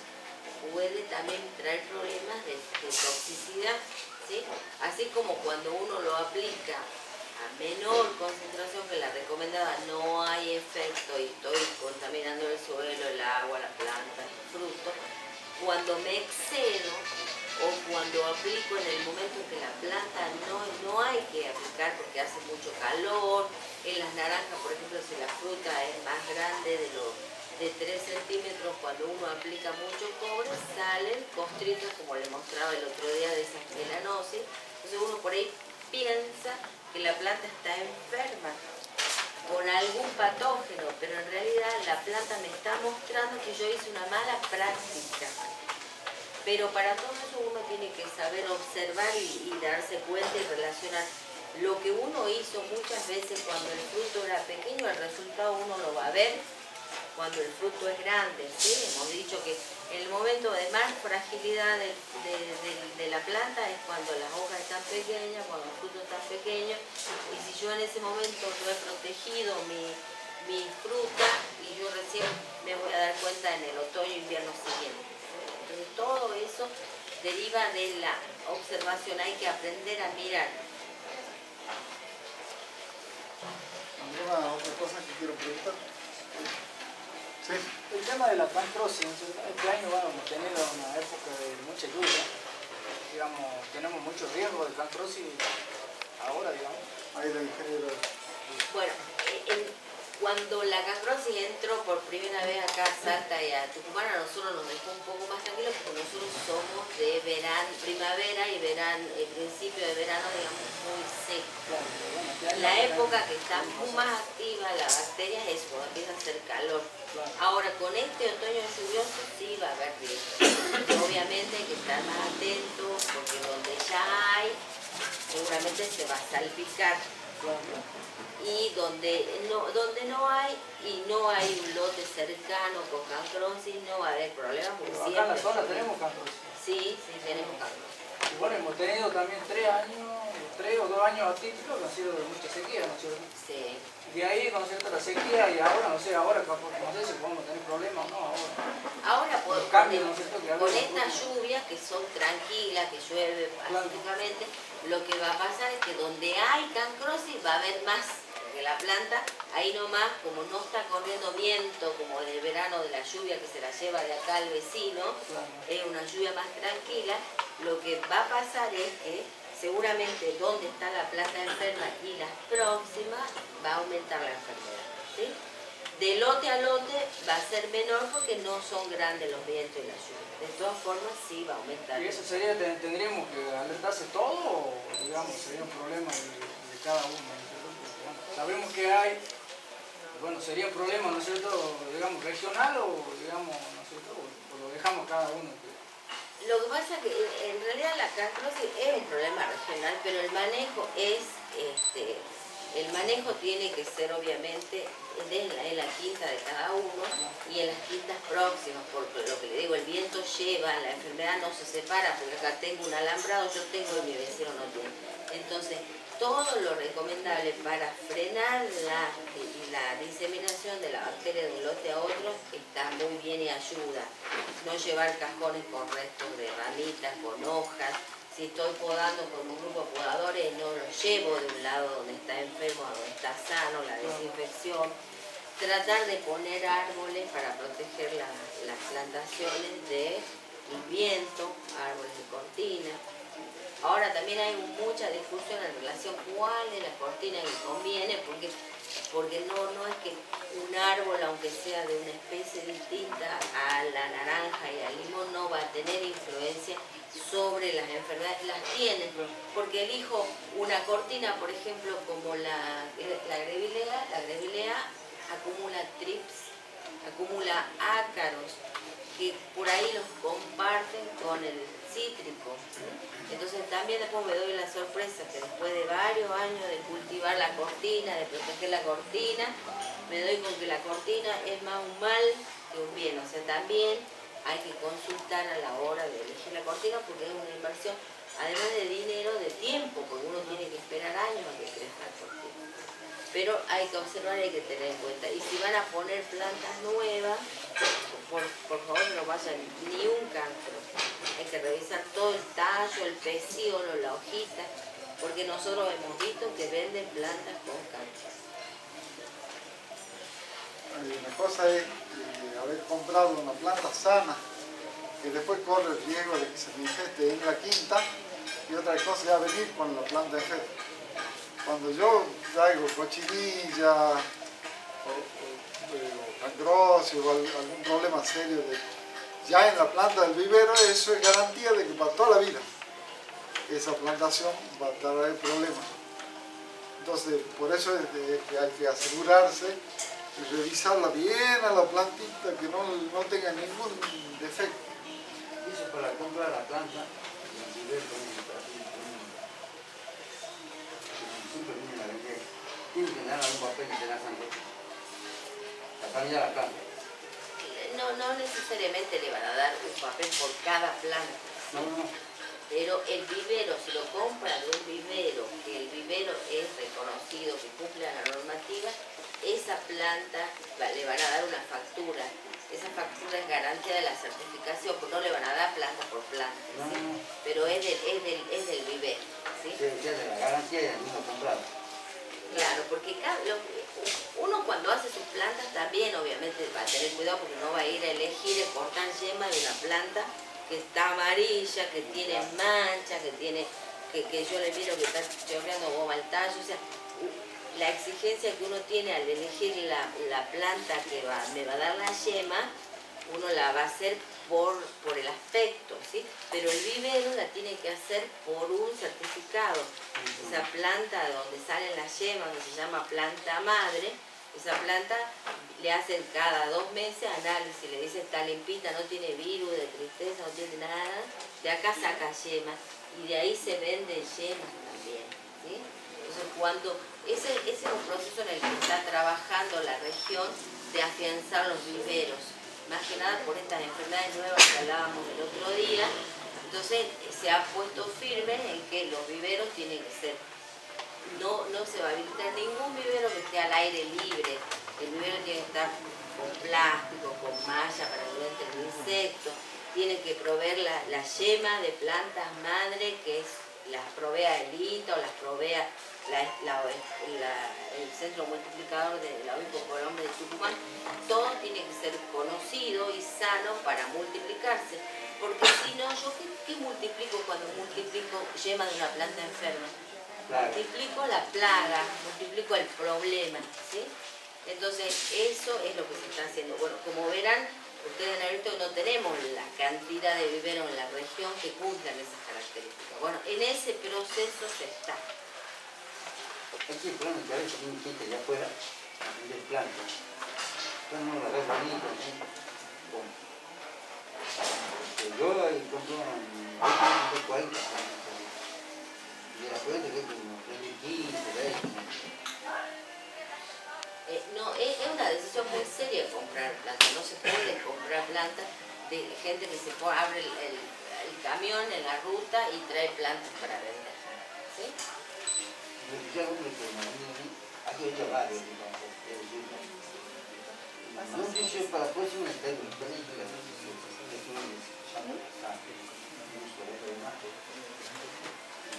puede también traer problemas de toxicidad, ¿sí? Así como cuando uno lo aplica a menor concentración que la recomendada, no hay efecto y estoy contaminando el suelo, el agua, la planta, el fruto. Cuando me excedo o cuando aplico en el momento en que la planta no hay que aplicar porque hace mucho calor, en las naranjas por ejemplo si la fruta es más grande de de 3 centímetros, cuando uno aplica mucho cobre, salen costritas, como le mostraba el otro día, de esas melanosis. Entonces uno por ahí piensa que la planta está enferma con algún patógeno, pero en realidad la planta me está mostrando que yo hice una mala práctica. Pero para todo eso uno tiene que saber observar y darse cuenta y relacionar. Lo que uno hizo muchas veces cuando el fruto era pequeño, el resultado uno lo va a ver cuando el fruto es grande, ¿sí? Hemos dicho que el momento de más fragilidad de la planta es cuando las hojas están pequeñas, cuando el fruto está pequeño, y si yo en ese momento no he protegido mi fruta, y yo recién me voy a dar cuenta en el otoño e invierno siguiente. Entonces todo eso deriva de la observación, hay que aprender a mirar. ¿Alguna otra cosa que quiero preguntar? Sí. El tema de la cancrosis, este año vamos a tener una época de mucha lluvia, digamos, tenemos mucho riesgo de cancrosis ahora, digamos. Ahí la ingeniera. Bueno, cuando la cancrosis entró por primera vez acá a Salta y a Tucumán, a nosotros nos dejó un poco más tranquilos porque nosotros somos de verano, primavera y verano, el principio de verano, digamos, muy seco. La época que está muy más activa la bacteria es cuando empieza a hacer calor. Ahora, con este otoño lluvioso sí va a haber riesgo. Obviamente hay que estar más atentos porque donde ya hay, seguramente se va a salpicar. Y donde no hay, y no hay un lote cercano con cancrosis, no va a haber problemas. Pero acá en la zona tenemos cancrosis. Sí, tenemos cancrosis. Y bueno, hemos tenido también 3 o 2 años atípicos que han sido de mucha sequía, ¿no es cierto? Sí. De ahí, ¿no es cierto?, la sequía, y ahora, no sé, ahora no sé si podemos tener problemas o no ahora. Ahora cambios, ¿no es cierto?, que con estas lluvias que son tranquilas, que llueve pacíficamente, lo que va a pasar es que donde hay cancrosis va a haber más, porque la planta, ahí nomás, como no está corriendo viento, como en el verano de la lluvia que se la lleva de acá al vecino, es una lluvia más tranquila, lo que va a pasar es que seguramente donde está la planta enferma y las próximas va a aumentar la enfermedad, ¿sí? De lote a lote va a ser menor porque no son grandes los vientos y la lluvia. De todas formas sí va a aumentar. ¿Y eso sería, tendríamos que alertarse todo o, digamos, sería un problema de cada uno? ¿No es cierto? Porque, bueno, sabemos que hay, bueno, sería un problema, ¿no es cierto?, digamos, regional o, digamos, ¿no es cierto?, o lo dejamos cada uno. Lo que pasa es que en realidad la cancrosis es un problema regional, pero el manejo es, el manejo tiene que ser obviamente en la quinta de cada uno y en las quintas próximas, porque lo que le digo, el viento lleva, la enfermedad no se separa, porque acá tengo un alambrado, yo tengo y mi vecino no tiene. Entonces, todo lo recomendable para frenar la diseminación de la bacteria de un lote a otro está muy bien y ayuda. No llevar cajones con restos de ramitas, con hojas. Si estoy podando con un grupo de podadores, no lo llevo de un lado donde está enfermo a donde está sano, la desinfección. Tratar de poner árboles para proteger las plantaciones del viento, árboles de cortina. Ahora también hay mucha discusión en relación a cuál es la cortina que conviene, porque no es que un árbol, aunque sea de una especie distinta a la naranja y al limón, no va a tener influencia sobre las enfermedades. Las tiene, porque elijo una cortina, por ejemplo, como la grevillea acumula trips, acumula ácaros, que por ahí los comparten con el cítrico. Entonces también después me doy la sorpresa que después de varios años de cultivar la cortina, de proteger la cortina, me doy con que la cortina es más un mal que un bien. O sea, también hay que consultar a la hora de elegir la cortina porque es una inversión, además de dinero, de tiempo, porque uno tiene que esperar años a que crezca la cortina. Pero hay que observar y hay que tener en cuenta. Y si van a poner plantas nuevas, por favor no vayan ni un cancro. Hay que revisar todo el tallo, el pecíolo, la hojita, porque nosotros hemos visto que venden plantas con cancro. La cosa es haber comprado una planta sana, que después corre el riesgo de que se me infeste en la quinta, y otra cosa ya venir con la planta infecta. Cuando yo traigo cochinilla o necrosis o algún problema serio ya en la planta del vivero, eso es garantía de que para toda la vida esa plantación va a traer problemas. Entonces, por eso es que hay que asegurarse y revisarla bien a la plantita, que no tenga ningún defecto. Y eso para comprar la planta, siempre vienen a vender, tienen que dar algún papel que te la sangre, la calidad de la planta. No necesariamente le van a dar un papel por cada planta. No. Pero el vivero, si lo compra de un vivero, que el vivero es reconocido, que cumple la normativa, esa planta le van a dar una factura. Esa factura es garantía de la certificación, porque no le van a dar planta por planta, ¿sí? Pero es del vivero, ¿sí? Sí, de la garantía y del mismo comprado. Claro, porque uno cuando hace sus plantas también obviamente va a tener cuidado, porque no va a ir a elegir el cortar yema de una planta que está amarilla, que tiene manchas, que yo le miro que está chorreando goma al tallo. O sea, la exigencia que uno tiene al elegir la planta que me va a dar la yema, uno la va a hacer por el aspecto, ¿sí? Pero el vivero la tiene que hacer por un certificado. Esa planta donde salen las yemas, que se llama planta madre, esa planta le hacen cada 2 meses análisis, le dicen está limpita, no tiene virus, de tristeza, no tiene nada, de acá saca yemas y de ahí se venden yemas también, ¿sí? Entonces ese es un proceso en el que está trabajando la región de afianzar los viveros, más que nada por estas enfermedades nuevas que hablábamos el otro día. Entonces se ha puesto firme en que los viveros tienen que ser, no se va a habilitar ningún vivero que esté al aire libre. El vivero tiene que estar con plástico, con malla para que no entre el insecto. Tienen que proveer la yema de plantas madre, que las provea el ITA o las provea el Centro Multiplicador de la Obipo por Hombre de Tucumán. Todo tiene que ser conocido y sano para multiplicarse. Porque si no, ¿yo qué multiplico cuando multiplico yema de una planta enferma? Multiplico la plaga, multiplico el problema, ¿sí? Entonces, eso es lo que se está haciendo. Bueno, como verán, ustedes han visto que no tenemos la cantidad de viveros en la región que cumplan esas características. Bueno, en ese proceso se está. Aquí el plano que a veces tiene gente de afuera a vender plantas. Entonces uno la ve bonita, ¿sí? Bueno. Yo ahí compré un poco ahí, y de la cuenta que como 15, 20. No, es una decisión muy seria comprar plantas. No se puede comprar plantas de gente que se abre el camión en la ruta y trae plantas para vender, ¿sí? Yo hombre que aquí he hecho varios, no sé para la próxima tengo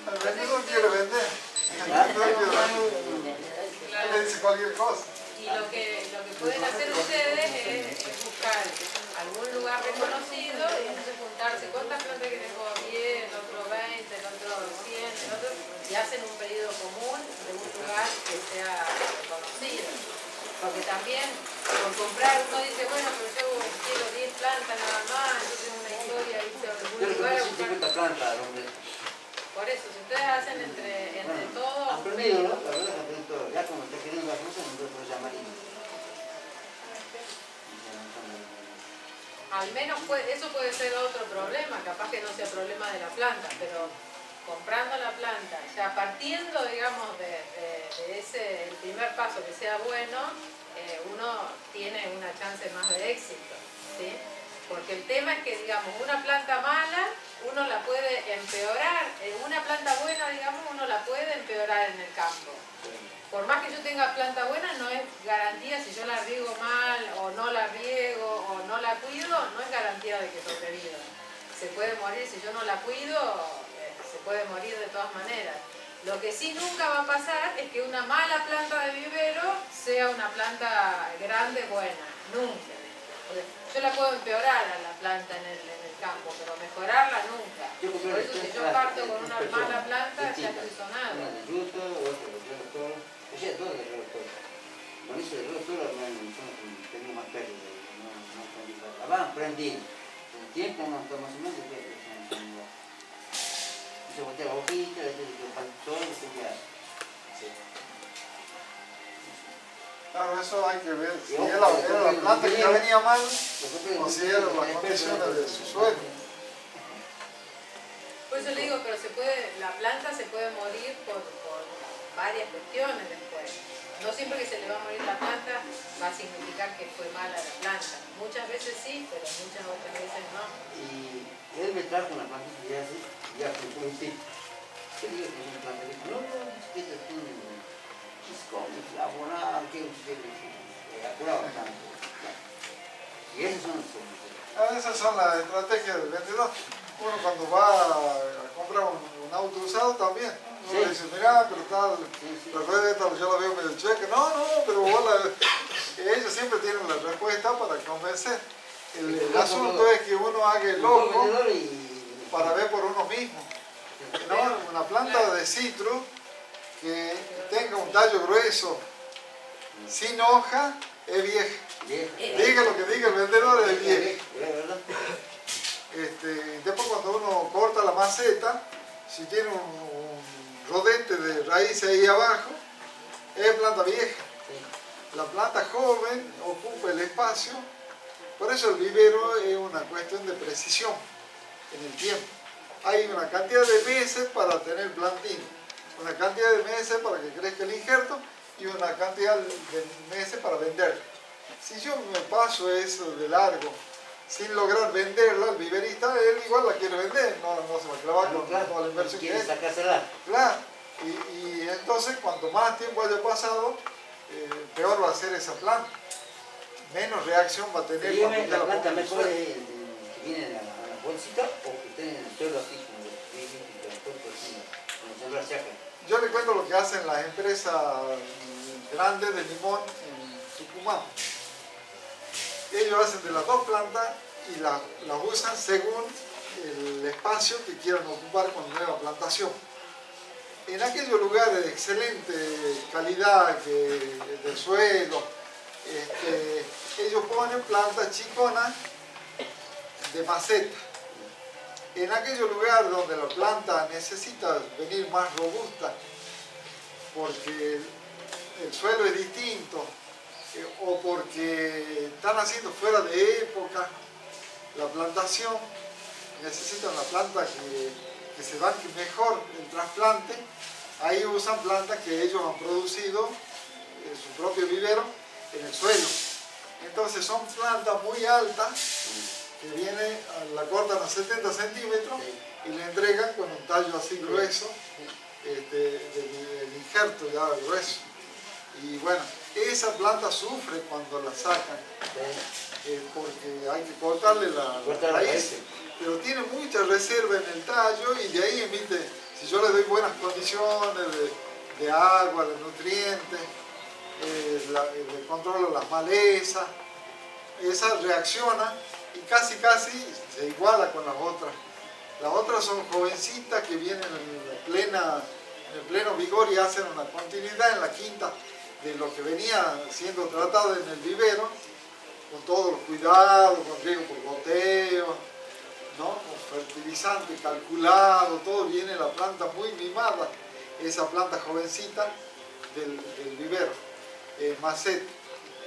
El vendedor quiere vender. El vendedor quiere vender. Le dice cualquier cosa. Y lo que pueden hacer ustedes es buscar algún lugar reconocido y entonces juntarse. ¿Cuántas plantas que tengo? 10, el otro 20, el otro 100, el otro... Y hacen un pedido común de un lugar que sea reconocido. Porque también, por comprar, uno dice, bueno, pero yo quiero 10 plantas nada más, entonces una historia, ¿viste? Yo le compré 150 plantas, hombre. Por eso, si ustedes hacen entre todos... Aprendido, ¿no? La verdad que aprendí todo. Ya como está queriendo la cosa, no puedo llamar y... Al menos eso puede ser otro problema, capaz que no sea problema de la planta, pero comprando la planta, ya partiendo, digamos, de ese el primer paso que sea bueno, uno tiene una chance más de éxito, ¿sí? Porque el tema es que, digamos, una planta mala, uno la puede empeorar, una planta buena, digamos, uno la puede empeorar en el campo. Por más que yo tenga planta buena, no es garantía si yo la riego mal, o no la riego, o no la cuido, no es garantía de que sobreviva. Se puede morir, si yo no la cuido, se puede morir de todas maneras. Lo que sí nunca va a pasar es que una mala planta de vivero sea una planta grande buena, nunca. Yo la puedo empeorar a la planta en el campo, pero mejorarla nunca. Por eso si yo parto con una mala planta, ya estoy sonado. Una de yuta, otra de todo. O sea, todo de todo. Con eso de todo, tenemos más perro. van aprendiendo. Con el tiempo uno está más o menos se voltea la hojita, le todo, ya. Claro, eso hay que ver si era la planta que ya venía mal o si era las condiciones de su suelo. Por eso le digo, pero la planta se puede morir por varias cuestiones después. No siempre que se le va a morir la planta va a significar que fue mala la planta. Muchas veces sí, pero muchas otras veces no. Y él me trajo una plantita ya así, ya con un tip. ¿Qué digo que es una planta? No, es que es como abonado, que curado tanto. Y esas son las cosas. Esas son las estrategias del vendedor. Uno cuando va a comprar un auto usado también, uno le dice, mirá, pero tal, la rueda esta yo la veo medio chueca. No, pero ellos siempre tienen la respuesta para convencer. El asunto es que uno haga el loco para ver por uno mismo. ¿No? Una planta de citro que tenga un tallo grueso, sin hoja, es vieja. Diga lo que diga el vendedor, es vieja. Después cuando uno corta la maceta, si tiene un rodete de raíces ahí abajo, es planta vieja. La planta joven ocupa el espacio, por eso el vivero es una cuestión de precisión en el tiempo. Hay una cantidad de meses para tener plantín, una cantidad de meses para que crezca el injerto y una cantidad de meses para venderlo. Si yo me paso eso de largo sin lograr venderla, el viverista, él igual la quiere vender, no se va a clavar con toda la inversión que es. Claro, y entonces cuanto más tiempo haya pasado, peor va a ser esa planta. Menos reacción va a tener. La planta mejor que viene a la bolsita o que esté en el suelo así como la chaca. Yo le cuento lo que hacen las empresas grandes de limón en Tucumán. Ellos hacen de las dos plantas y las usan según el espacio que quieran ocupar con nueva plantación. En aquellos lugares de excelente calidad del suelo, ellos ponen plantas chiconas de maceta. En aquellos lugares donde la planta necesita venir más robusta, porque el suelo es distinto, o porque están haciendo fuera de época la plantación, necesitan la planta que se banque mejor el trasplante, ahí usan plantas que ellos han producido en su propio vivero en el suelo. Entonces son plantas muy altas que la cortan a 70 centímetros y le entregan con un tallo así grueso, del injerto ya grueso. Y bueno, esa planta sufre cuando la sacan, porque hay que cortarle la raíz, pero tiene mucha reserva en el tallo y de ahí emite, si yo le doy buenas condiciones de agua, de nutrientes, le controlo las malezas, esa reacciona y casi se iguala con las otras. Las otras son jovencitas que vienen en el pleno vigor y hacen una continuidad en la quinta de lo que venía siendo tratado en el vivero, con todos los cuidados, con riego por goteo, ¿no? Con fertilizante calculado, todo viene la planta muy mimada, esa planta jovencita del vivero, maceta.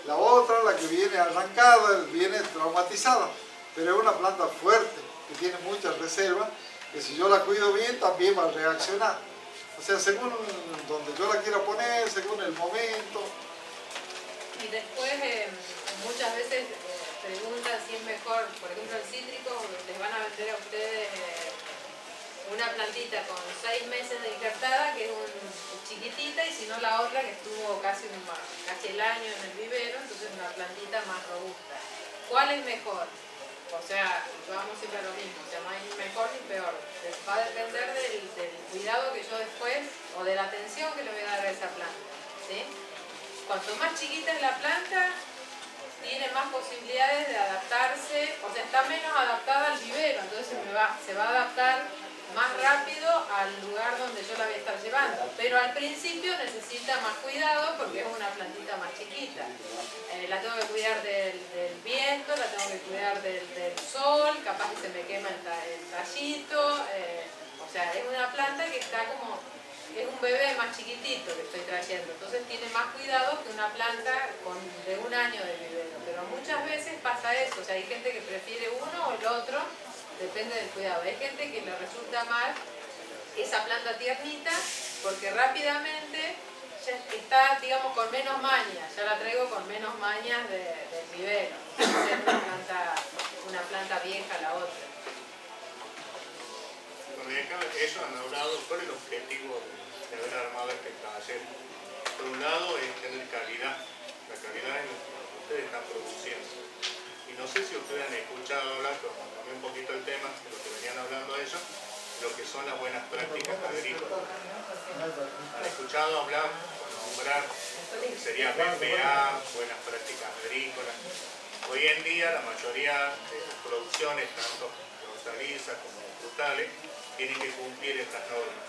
La otra, la que viene arrancada, viene traumatizada, pero es una planta fuerte, que tiene muchas reservas, que si yo la cuido bien también va a reaccionar. O sea, según donde yo la quiera poner, según el momento. Y después muchas veces preguntan si es mejor, por ejemplo el cítrico, les van a vender a ustedes una plantita con 6 meses de injertada, que es chiquitita, y si no la otra que estuvo casi el año en el vivero, entonces una plantita más robusta. ¿Cuál es mejor? O sea, vamos siempre a lo mismo, o sea, no hay ni mejor ni peor. Va a depender del cuidado que yo después, o de la atención que le voy a dar a esa planta, ¿sí? Cuanto más chiquita es la planta, tiene más posibilidades de adaptarse, o sea, está menos adaptada al vivero, entonces se va a adaptar más rápido al lugar donde yo la voy a estar llevando. Pero al principio necesita más cuidado porque es una plantita más chiquita. La tengo que cuidar del viento, la tengo que cuidar cuidar del sol, capaz que se me quema el tallito, o sea, es una planta que está como, es un bebé más chiquitito que estoy trayendo, entonces tiene más cuidado que una planta de 1 año de vivero, pero muchas veces pasa eso, o sea, hay gente que prefiere uno o el otro, depende del cuidado. Hay gente que le resulta mal esa planta tiernita porque rápidamente ya está, digamos, con menos mañas, ya la traigo con menos mañas del vivero, es una planta vieja la otra. Bueno, y acá ellos han hablado cuál es el objetivo de haber armado este taller. Por un lado es tener calidad, la calidad en lo que ustedes están produciendo. Y no sé si ustedes han escuchado hablar, pero cambié un poquito el tema, de lo que venían hablando ellos, lo que son las buenas prácticas agrícolas. Han escuchado hablar o nombrar lo que sería BPA, buenas prácticas agrícolas. Hoy en día la mayoría de las producciones, tanto de hortalizas como de frutales, tienen que cumplir estas normas.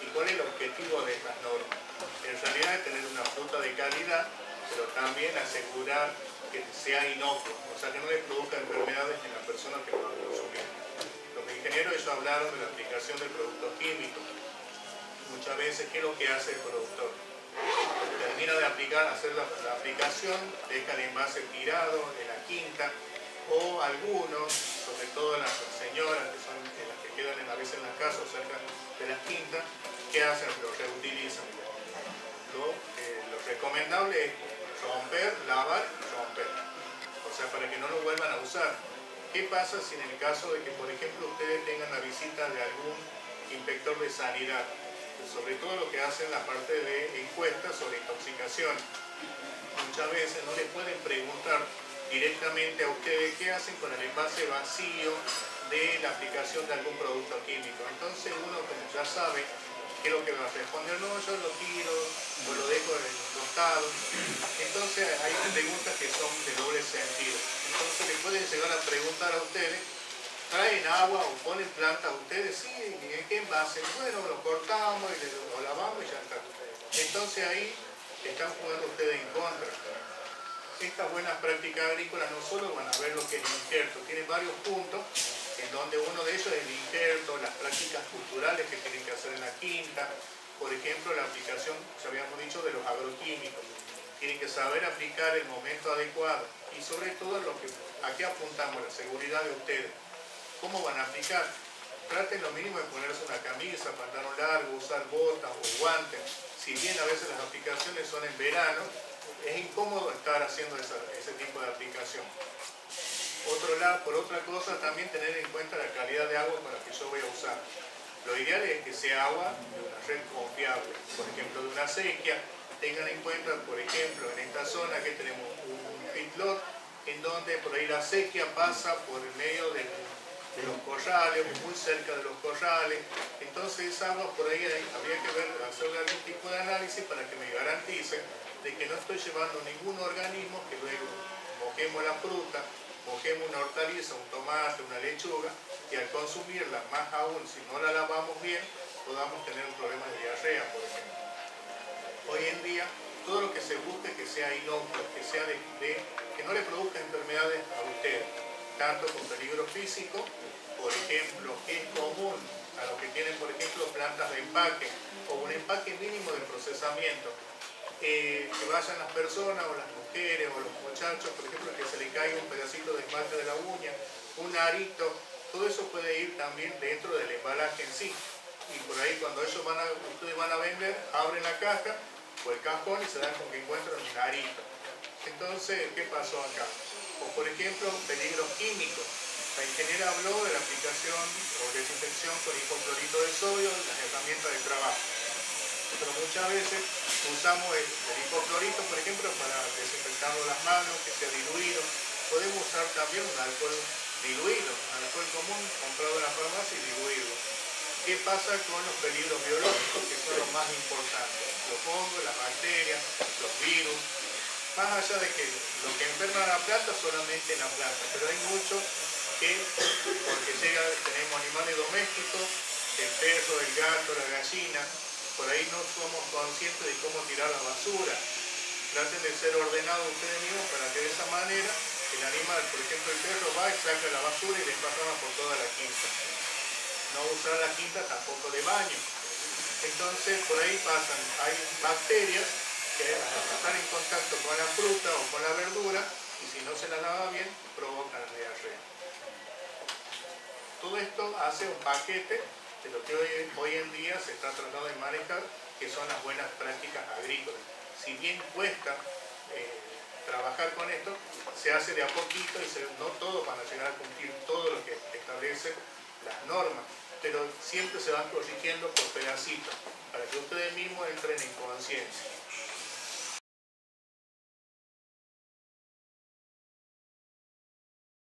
¿Y cuál es el objetivo de estas normas? En realidad es tener una fruta de calidad, pero también asegurar que sea inocuo, o sea, que no le produzca enfermedades en la persona que lo va a consumir. Los ingenieros ellos hablaron de la aplicación del producto químico. Muchas veces, ¿qué es lo que hace el productor? Termina de hacer la aplicación, deja el envase tirado en la quinta, o algunos, sobre todo las señoras, que son las que quedan a veces en las casas cerca de las quintas, ¿qué hacen? Lo reutilizan. Lo recomendable es romper, lavar y romper. O sea, para que no lo vuelvan a usar. ¿Qué pasa si en el caso de que, por ejemplo, ustedes tengan la visita de algún inspector de sanidad? Sobre todo lo que hacen la parte de encuestas sobre intoxicación. Muchas veces no les pueden preguntar directamente a ustedes qué hacen con el envase vacío de la aplicación de algún producto químico. Entonces uno, como ya sabe, ¿qué es lo que va a responder? No, yo lo tiro o lo dejo en el costado. Entonces hay preguntas que son de doble sentido. Entonces le pueden llegar a preguntar a ustedes, ¿traen agua o ponen planta a ustedes? Sí, ¿en qué envase? Bueno, lo cortamos y lo lavamos y ya está. Entonces ahí están jugando ustedes en contra. Estas buenas prácticas agrícolas no solo van a ver lo que es el injerto, tienen varios puntos en donde uno de ellos es el injerto, las prácticas culturales que tienen que hacer en la quinta, por ejemplo la aplicación, ya habíamos dicho, de los agroquímicos. Tienen que saber aplicar el momento adecuado y sobre todo a qué apuntamos, la seguridad de ustedes. ¿Cómo van a aplicar? Traten lo mínimo de ponerse una camisa, pantalón largo, usar botas o guantes. Si bien a veces las aplicaciones son en verano, es incómodo estar haciendo ese tipo de aplicación. Por otra cosa, también tener en cuenta la calidad de agua con la que yo voy a usar. Lo ideal es que sea agua de una red confiable, por ejemplo de una acequia. Tengan en cuenta, por ejemplo, en esta zona que tenemos un feedlot, en donde por ahí la acequia pasa por el medio de los corrales, muy cerca de los corrales. Entonces esa agua por ahí habría que hacerle algún tipo de análisis para que me garantice de que no estoy llevando ningún organismo que luego mojemos la fruta, mojemos una hortaliza, un tomate, una lechuga, y al consumirla, más aún si no la lavamos bien, podamos tener un problema de diarrea, por ejemplo. Hoy en día, todo lo que se busque que sea inocuo, que sea que no le produzca enfermedades a ustedes, tanto con peligro físico, por ejemplo, que es común a los que tienen, por ejemplo, plantas de empaque o un empaque mínimo de procesamiento, que vayan las personas o las mujeres o los muchachos, por ejemplo, que se le caiga un pedacito de esmalte de la uña, un arito, todo eso puede ir también dentro del embalaje en sí. Y por ahí cuando ustedes van a vender, abren la caja o el cajón y se dan con que encuentran un arito. Entonces, ¿qué pasó acá? O por ejemplo, peligros químicos. La ingeniera habló de la aplicación o desinfección con hipoclorito de sodio, las herramientas de trabajo. Pero muchas veces usamos el hipoclorito, por ejemplo, para desinfectar las manos, que sea diluido. Podemos usar también un alcohol diluido, un alcohol común comprado en la farmacia y diluido. ¿Qué pasa con los peligros biológicos, que son los más importantes? Los hongos, las bacterias, los virus. Más allá de que lo que enferma a la planta solamente en la planta, pero hay muchos que, porque tenemos animales domésticos, el perro, el gato, la gallina, por ahí no somos conscientes de cómo tirar la basura. Traten de ser ordenados ustedes mismos para que de esa manera el animal, por ejemplo el perro va y saca la basura y le pasaba por toda la quinta. No usar la quinta tampoco de baño. Entonces por ahí hay bacterias que al estar en contacto con la fruta o con la verdura, y si no se la lava bien, provocan diarrea. Todo esto hace un paquete de lo que hoy en día se está tratando de manejar, que son las buenas prácticas agrícolas. Si bien cuesta trabajar con esto, se hace de a poquito y no todos van a llegar a cumplir todo lo que establecen las normas, pero siempre se van corrigiendo por pedacitos, para que ustedes mismos entren en conciencia.